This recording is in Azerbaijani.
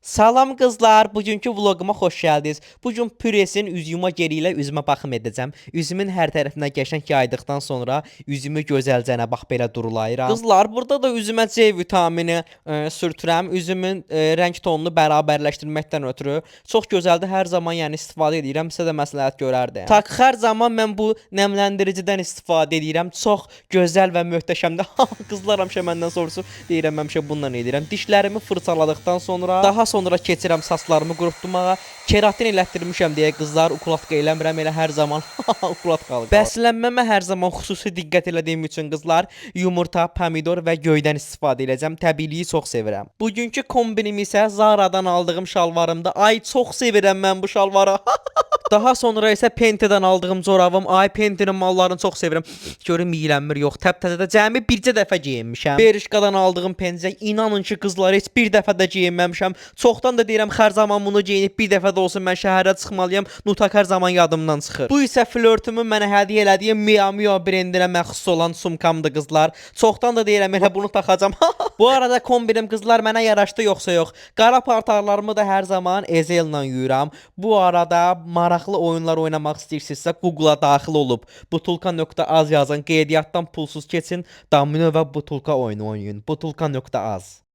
Salam qızlar, bugünkü vloguma xoş gəldiniz. Bugün Püresin üz yuma geri ilə üzümə baxım edəcəm. Üzümün hər tərəfinə qəşəng yaydıqdan sonra üzümü gözəlcənə bax belə durulayıram. Qızlar, burada da üzümə C vitamini sürtürəm. Üzümün rəng tonunu bərabərləşdirməkdən ötürü çox gözəldir. Hər zaman yəni istifadə edirəm. Sizə də məsləhət görərdim. Tak hər zaman mən bu nəmləndiricidən istifadə edirəm. Çox gözəl və möhtəşəmdir. Qızlar həmişə məndən soruşur. Deyirəm həmişə bununla edirəm. Dişlərimi fırçaladıqdan sonra daha sonra keçirəm saçlarımı qurutmağa. Keratin elətdirmişəm deyə qızlar ukladka eləmirəm, elə hər zaman ukladka qalır. Bəslənməmə hər zaman xüsusi diqqət elədiyim üçün qızlar yumurta, pomidor və göydən istifadə edəcəm. Təbiiliyi çox sevirəm. Bugünkü kombinim isə Zara'dan aldığım şalvarımda. Ay çox sevirəm mən bu şalvarı. Daha sonra isə Pente'dən aldığım corabım. Ay Pente'nin mallarını çox sevirəm. Görüm yiyilənmir yox. Təptədə cəmi bircə dəfə geyinmişəm. Berişkadan aldığım pencək. İnanın ki qızlar heç bir dəfə də geyinməmişəm. Çoxdan da deyirəm hər zaman bunu geyinib bir dəfə də olsun mən şəhərə çıxmalıyam. Nutak hər zaman yadımdan çıxır. Bu isə flörtümün mənə hədiyyə elədiyi Mia Mia brendinə məxsus olan sumkamdır qızlar. Çoxdan da deyirəm elə bunu taxacam. Bu arada kombinim qızlar mənə yaraşdı yoxsa yox. Qara paltarlarımı da hər zaman Ezel'la yuyuram. Bu arada maraqlı oyunlar oynamaq istəyirsinizsə Google-a daxil olub butulka.az yazın. Qeydiyyatdan pulsuz keçin. Domino və butulka oyunu oynayın. Butulka.az